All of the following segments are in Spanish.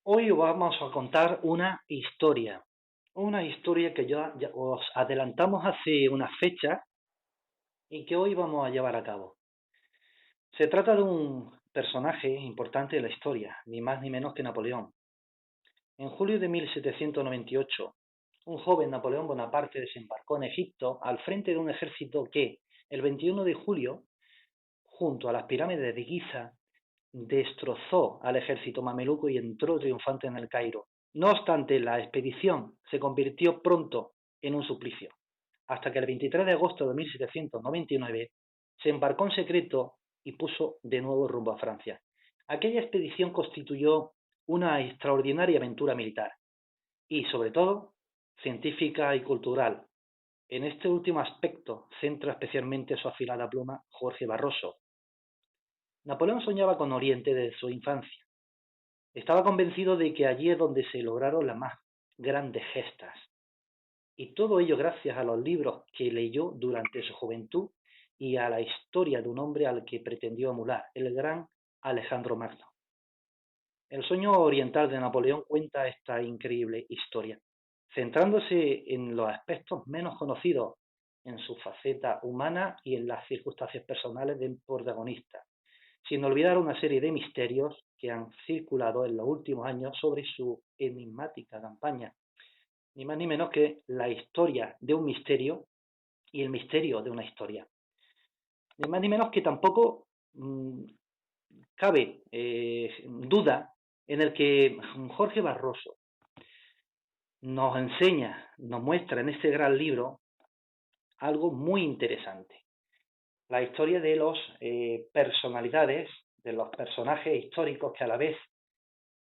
Hoy os vamos a contar una historia que ya os adelantamos hace unas fechas y que hoy vamos a llevar a cabo. Se trata de un personaje importante de la historia, ni más ni menos que Napoleón. En julio de 1798, un joven Napoleón Bonaparte desembarcó en Egipto al frente de un ejército que, el 21 de julio, junto a las pirámides de Giza, destrozó al ejército mameluco y entró triunfante en el Cairo. No obstante, la expedición se convirtió pronto en un suplicio, hasta que el 23 de agosto de 1799 se embarcó en secreto y puso de nuevo rumbo a Francia. Aquella expedición constituyó una extraordinaria aventura militar y, sobre todo, científica y cultural. En este último aspecto centra especialmente su afilada pluma Jorge Barroso. Napoleón soñaba con Oriente desde su infancia. Estaba convencido de que allí es donde se lograron las más grandes gestas. Y todo ello gracias a los libros que leyó durante su juventud y a la historia de un hombre al que pretendió emular, el gran Alejandro Magno. El sueño oriental de Napoleón cuenta esta increíble historia, centrándose en los aspectos menos conocidos, en su faceta humana y en las circunstancias personales del protagonista, sin olvidar una serie de misterios que han circulado en los últimos años sobre su enigmática campaña, ni más ni menos que la historia de un misterio y el misterio de una historia. Ni más ni menos que tampoco cabe duda en el que Jorge Barroso nos enseña, nos muestra en este gran libro algo muy interesante. La historia de las personalidades, de los personajes históricos que a la vez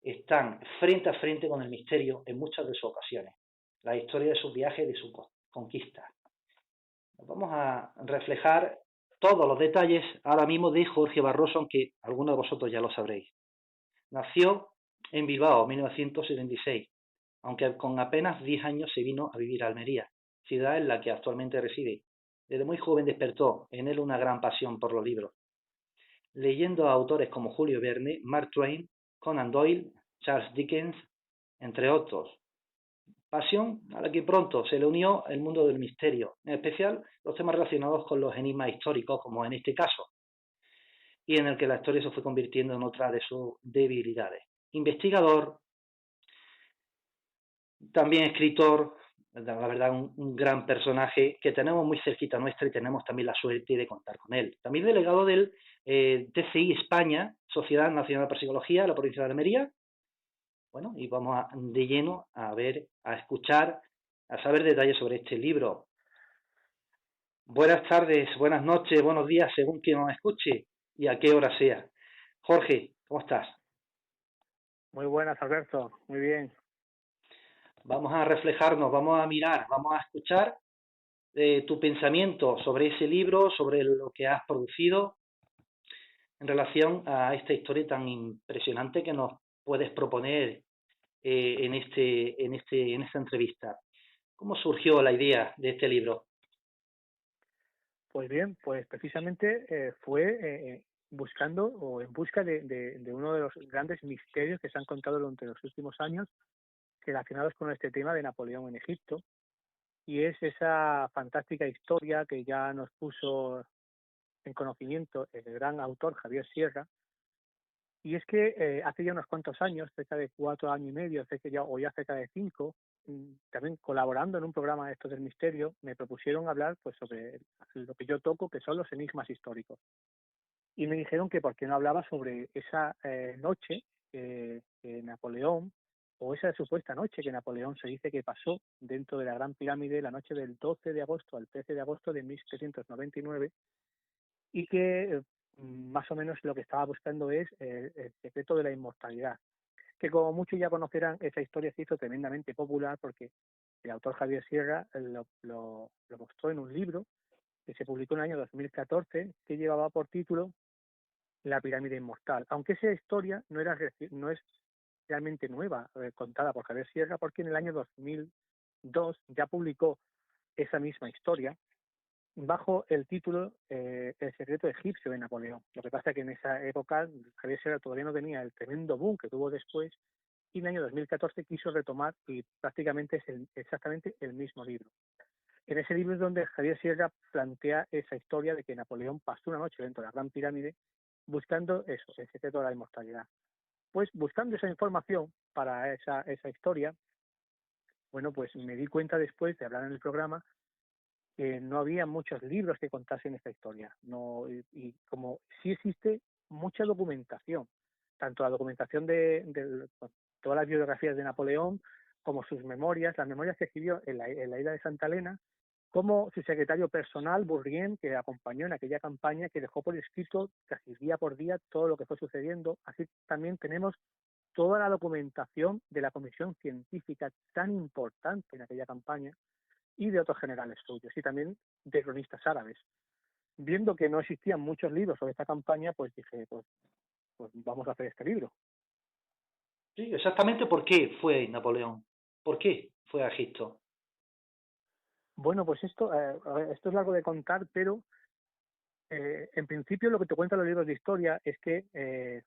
están frente a frente con el misterio en muchas de sus ocasiones. La historia de sus viajes y de sus conquistas. Vamos a reflejar todos los detalles ahora mismo de Jorge Barroso, aunque algunos de vosotros ya lo sabréis. Nació en Bilbao en 1976, aunque con apenas 10 años se vino a vivir a Almería, ciudad en la que actualmente reside. Desde muy joven despertó en él una gran pasión por los libros, leyendo a autores como Julio Verne, Mark Twain, Conan Doyle, Charles Dickens, entre otros. Pasión a la que pronto se le unió el mundo del misterio, en especial los temas relacionados con los enigmas históricos, como en este caso, y en el que la historia se fue convirtiendo en otra de sus debilidades. Investigador, también escritor, la verdad un gran personaje que tenemos muy cerquita nuestra y tenemos también la suerte de contar con él. También delegado del TCI España, Sociedad Nacional de Psicología, de la provincia de Almería. Bueno, y vamos de lleno a ver, a escuchar, a saber detalles sobre este libro. Buenas tardes, buenas noches, buenos días, según quien nos escuche y a qué hora sea. Jorge, ¿cómo estás? Muy buenas, Alberto. Muy bien. Vamos a reflejarnos, vamos a mirar, vamos a escuchar tu pensamiento sobre ese libro, sobre lo que has producido en relación a esta historia tan impresionante que nos puedes proponer en esta entrevista. ¿Cómo surgió la idea de este libro? Pues bien, pues precisamente fue buscando o en busca de uno de los grandes misterios que se han contado durante los últimos años relacionados con este tema de Napoleón en Egipto. Y es esa fantástica historia que ya nos puso en conocimiento el gran autor Javier Sierra. Y es que hace ya unos cuantos años, cerca de 4 años y medio, o ya cerca de 5, también colaborando en un programa de estos del misterio, me propusieron hablar pues sobre lo que yo toco, que son los enigmas históricos. Y me dijeron que por qué no hablaba sobre esa noche que Napoleón, o esa supuesta noche que Napoleón se dice que pasó dentro de la Gran Pirámide la noche del 12 de agosto al 13 de agosto de 1799, y que más o menos lo que estaba buscando es el secreto de la inmortalidad, que como muchos ya conocerán, esa historia se hizo tremendamente popular porque el autor Javier Sierra lo mostró en un libro que se publicó en el año 2014, que llevaba por título La pirámide inmortal, aunque esa historia no es realmente nueva, contada por Javier Sierra, porque en el año 2002 ya publicó esa misma historia bajo el título El secreto egipcio de Napoleón. Lo que pasa es que en esa época Javier Sierra todavía no tenía el tremendo boom que tuvo después, y en el año 2014 quiso retomar y prácticamente es exactamente el mismo libro. En ese libro es donde Javier Sierra plantea esa historia de que Napoleón pasó una noche dentro de la Gran Pirámide buscando eso, el secreto de la inmortalidad. Pues buscando esa información para esa historia, bueno, pues me di cuenta después de hablar en el programa que no había muchos libros que contasen esta historia. No, y como sí existe mucha documentación, tanto la documentación de todas las biografías de Napoleón, como sus memorias, las memorias que escribió en la isla de Santa Elena, como su secretario personal, Bourrienne, que acompañó en aquella campaña, que dejó por escrito casi día por día todo lo que fue sucediendo. Así también tenemos toda la documentación de la comisión científica tan importante en aquella campaña y de otros generales suyos, y también de cronistas árabes. Viendo que no existían muchos libros sobre esta campaña, pues dije, pues vamos a hacer este libro. Sí, exactamente por qué fue Napoleón. ¿Por qué fue a Egipto? Bueno, pues esto es largo de contar, pero en principio lo que te cuentan los libros de historia es que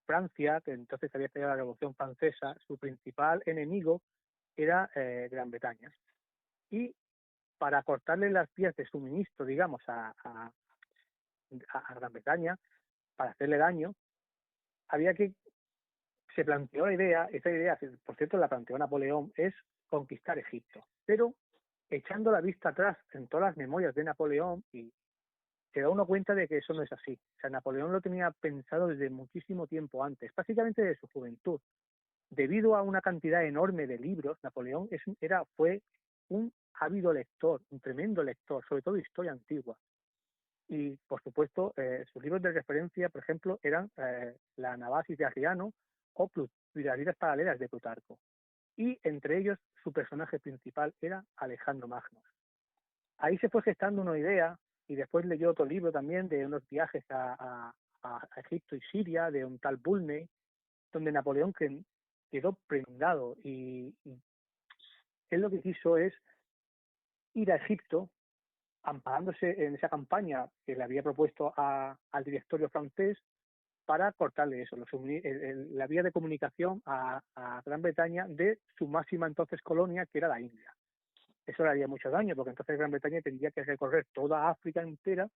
Francia, que entonces había estallado la Revolución Francesa, su principal enemigo era Gran Bretaña. Y para cortarle las vías de suministro, digamos, a Gran Bretaña, para hacerle daño, se planteó la idea, esa idea, por cierto, la planteó Napoleón, es conquistar Egipto. Pero echando la vista atrás en todas las memorias de Napoleón, y se da uno cuenta de que eso no es así. O sea, Napoleón lo tenía pensado desde muchísimo tiempo antes, básicamente desde su juventud. Debido a una cantidad enorme de libros, Napoleón fue un ávido lector, un tremendo lector, sobre todo historia antigua. Y, por supuesto, sus libros de referencia, por ejemplo, eran la Anabasis de Arriano o las vidas paralelas de Plutarco. Y entre ellos, su personaje principal era Alejandro Magno. Ahí se fue gestando una idea, y después leyó otro libro también de unos viajes a Egipto y Siria, de un tal Bulney, donde Napoleón quedó prendado, y él lo que quiso es ir a Egipto, amparándose en esa campaña que le había propuesto al directorio francés para cortarle eso, la vía de comunicación a Gran Bretaña de su máxima entonces colonia, que era la India. Eso le haría mucho daño, porque entonces Gran Bretaña tendría que recorrer toda África entera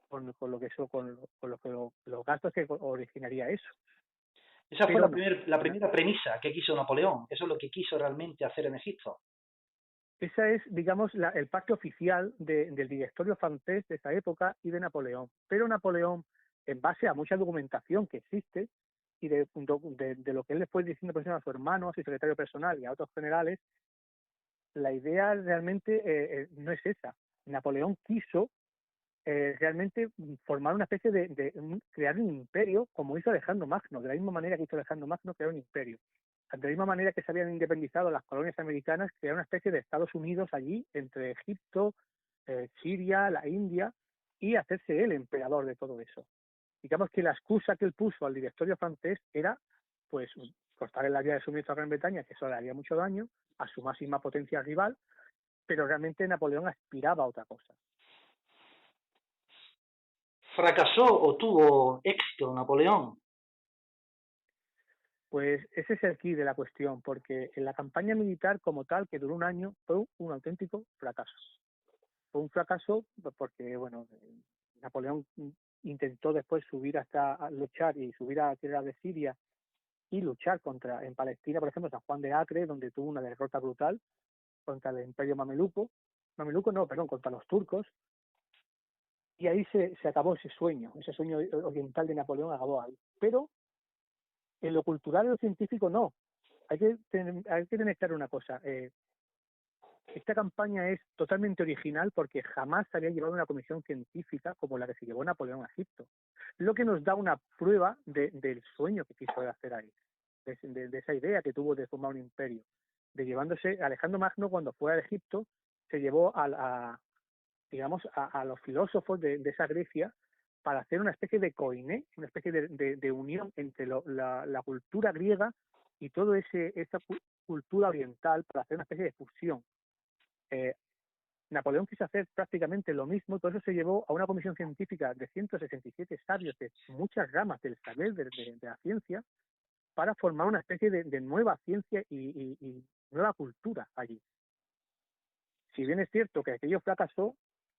con los gastos que originaría eso. Esa fue Pero la primera premisa que quiso Napoleón. Eso es lo que quiso realmente hacer en Egipto. esa es, digamos, el pacto oficial del directorio francés de esa época y de Napoleón. Pero Napoleón, en base a mucha documentación que existe y de lo que él le fue diciendo por ejemplo, a su hermano, a su secretario personal y a otros generales, la idea realmente no es esa. Napoleón quiso realmente formar una especie crear un imperio, como hizo Alejandro Magno, de la misma manera que hizo Alejandro Magno, crear un imperio. De la misma manera que se habían independizado las colonias americanas, crear una especie de Estados Unidos allí, entre Egipto, Siria, la India, y hacerse él emperador de todo eso. Digamos que la excusa que él puso al directorio francés era, pues, cortarle la vía de suministro a Gran Bretaña, que eso le haría mucho daño, a su máxima potencia rival, pero realmente Napoleón aspiraba a otra cosa. ¿Fracasó o tuvo éxito Napoleón? Pues ese es el quid de la cuestión, porque en la campaña militar como tal, que duró un año, fue un auténtico fracaso. Fue un fracaso porque, bueno, Napoleón intentó después subir a luchar y subir a la tierra de Siria y luchar en Palestina, por ejemplo, San Juan de Acre, donde tuvo una derrota brutal contra el imperio contra los turcos, y ahí se acabó ese sueño oriental de Napoleón acabó ahí. Pero en lo cultural y lo científico no. Hay que tener claro una cosa. Esta campaña es totalmente original porque jamás se había llevado una comisión científica como la que se llevó Napoleón a Egipto. Lo que nos da una prueba del sueño que quiso hacer ahí, de esa idea que tuvo de formar un imperio. De llevándose, Alejandro Magno cuando fue a Egipto, se llevó a los filósofos de esa Grecia para hacer una especie de koiné, una especie de unión entre la cultura griega y toda esa cultura oriental, para hacer una especie de fusión. Napoleón quiso hacer prácticamente lo mismo, y por eso se llevó a una comisión científica de 167 sabios de muchas ramas del saber de la ciencia, para formar una especie de nueva ciencia y nueva cultura allí. Si bien es cierto que aquello fracasó,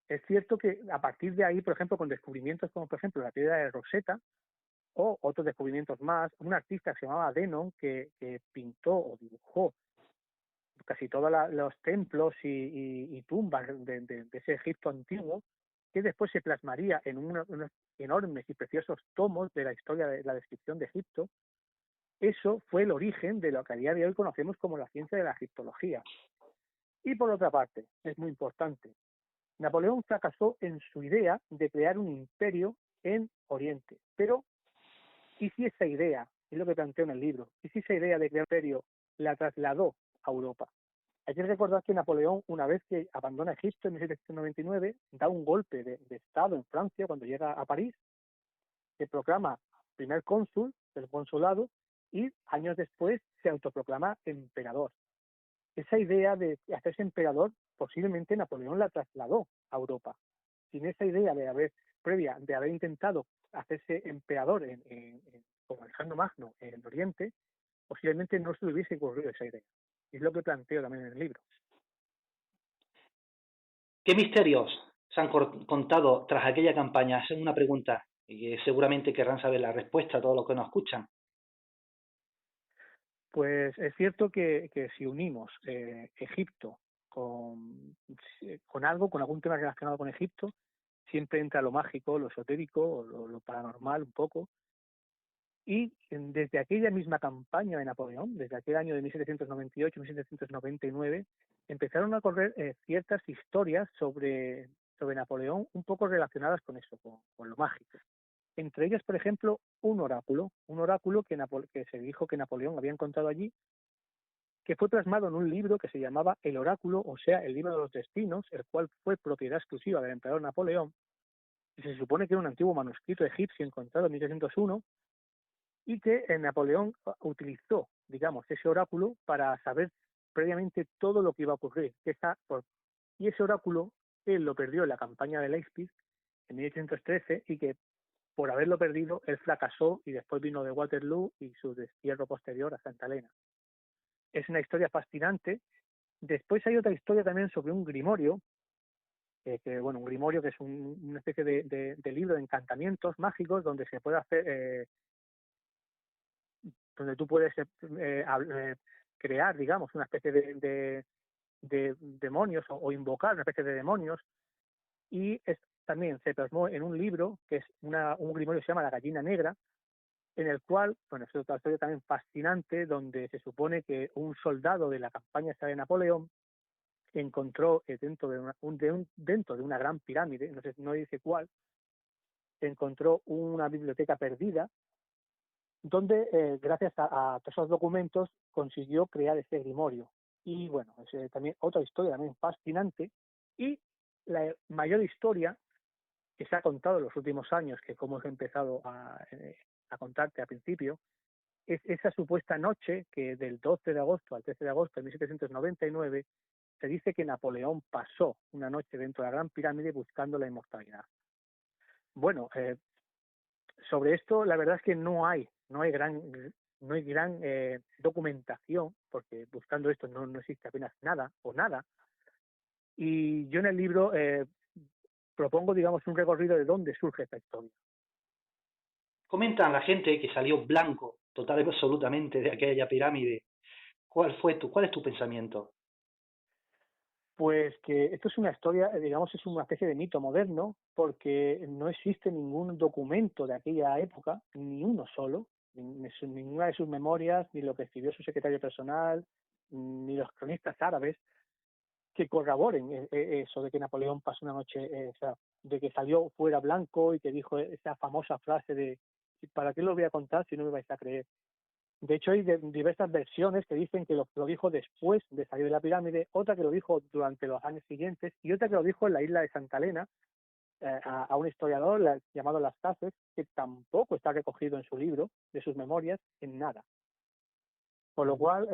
es cierto que a partir de ahí, por ejemplo, con descubrimientos como por ejemplo la piedra de Rosetta o otros descubrimientos más, un artista que se llamaba Denon que pintó o dibujó casi todos los templos y tumbas de ese Egipto antiguo, que después se plasmaría en unos enormes y preciosos tomos de la historia de la descripción de Egipto. Eso fue el origen de lo que a día de hoy conocemos como la ciencia de la egiptología. Y por otra parte, es muy importante, Napoleón fracasó en su idea de crear un imperio en Oriente. Pero, ¿y si esa idea, es lo que planteo en el libro, y si esa idea de crear un imperio la trasladó a Europa? Hay que recordar que Napoleón, una vez que abandona Egipto en 1799, da un golpe de Estado en Francia cuando llega a París, se proclama primer cónsul del consulado y años después se autoproclama emperador. Esa idea de hacerse emperador posiblemente Napoleón la trasladó a Europa. Sin esa idea previa de haber intentado hacerse emperador como Alejandro Magno en Oriente, posiblemente no se le hubiese ocurrido esa idea. Y es lo que planteo también en el libro. ¿Qué misterios se han contado tras aquella campaña? Esa es una pregunta y seguramente querrán saber la respuesta a todos los que nos escuchan. Pues es cierto que si unimos Egipto con algo, con algún tema relacionado con Egipto, siempre entra lo mágico, lo esotérico, lo paranormal un poco. Y desde aquella misma campaña de Napoleón, desde aquel año de 1798-1799, empezaron a correr ciertas historias sobre Napoleón un poco relacionadas con eso, con lo mágico. Entre ellas, por ejemplo, un oráculo que se dijo que Napoleón había encontrado allí, que fue plasmado en un libro que se llamaba El Oráculo, o sea, el libro de los destinos, el cual fue propiedad exclusiva del emperador Napoleón, y se supone que era un antiguo manuscrito egipcio encontrado en 1701, y que Napoleón utilizó, digamos, ese oráculo para saber previamente todo lo que iba a ocurrir. Y ese oráculo él lo perdió en la campaña de Leipzig en 1813 y que por haberlo perdido él fracasó y después vino de Waterloo y su destierro posterior a Santa Elena. Es una historia fascinante. Después hay otra historia también sobre un grimorio, un grimorio que es una especie de libro de encantamientos mágicos donde se puede hacer donde tú puedes crear, digamos, una especie de demonios o invocar una especie de demonios. Y también se plasmó en un libro que es un grimorio que se llama La Gallina Negra, en el cual, bueno, es otra historia también fascinante, donde se supone que un soldado de la campaña esta de Napoleón encontró dentro de una gran pirámide, no dice cuál, encontró una biblioteca perdida donde gracias a todos esos documentos consiguió crear ese grimorio. Y bueno, es también otra historia también fascinante. Y la mayor historia que se ha contado en los últimos años, que como he empezado a contarte al principio, es esa supuesta noche que del 12 de agosto al 13 de agosto de 1799 se dice que Napoleón pasó una noche dentro de la Gran Pirámide buscando la inmortalidad. Bueno, sobre esto la verdad es que no hay gran documentación, porque buscando esto no existe apenas nada o nada. Y yo en el libro propongo, digamos, un recorrido de dónde surge esta historia. Comentan la gente que salió blanco total y absolutamente de aquella pirámide. ¿Cuál es tu pensamiento? Pues que esto es una historia, digamos, es una especie de mito moderno, porque no existe ningún documento de aquella época, ni uno solo, ninguna de sus memorias, ni lo que escribió su secretario personal, ni los cronistas árabes, que corroboren eso de que Napoleón pasó una noche, de que salió fuera blanco y que dijo esa famosa frase de ¿para qué lo voy a contar si no me vais a creer? De hecho, hay diversas versiones que dicen que lo dijo después de salir de la pirámide, otra que lo dijo durante los años siguientes y otra que lo dijo en la isla de Santa Elena a un historiador llamado Las Cases, que tampoco está recogido en su libro, de sus memorias, en nada. Por lo cual,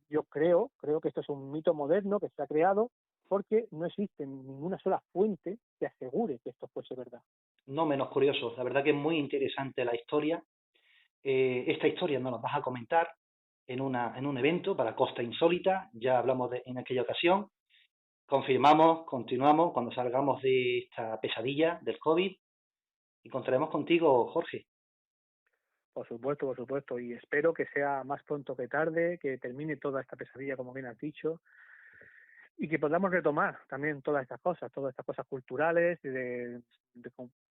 yo creo que esto es un mito moderno que se ha creado porque no existe ninguna sola fuente que asegure que esto fuese verdad. No menos curioso, la verdad que es muy interesante la historia esta historia nos la vas a comentar en un evento para Costa Insólita, ya hablamos en aquella ocasión, confirmamos, continuamos cuando salgamos de esta pesadilla del COVID y contaremos contigo, Jorge. Por supuesto, y espero que sea más pronto que tarde, que termine toda esta pesadilla, como bien has dicho, y que podamos retomar también todas estas cosas culturales,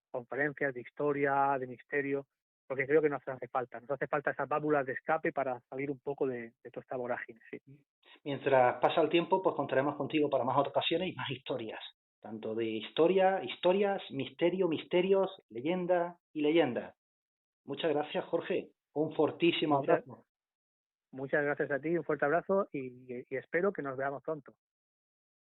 conferencias, de historia, de misterio, porque creo que nos hace falta esas válvulas de escape para salir un poco de toda esta vorágine, sí. Mientras pasa el tiempo, pues contaremos contigo para más ocasiones y más historias, tanto de historias, misterio, misterios, leyenda y leyenda. Muchas gracias, Jorge. Un fortísimo Muchas, abrazo. muchas gracias a ti, un fuerte abrazo y espero que nos veamos pronto.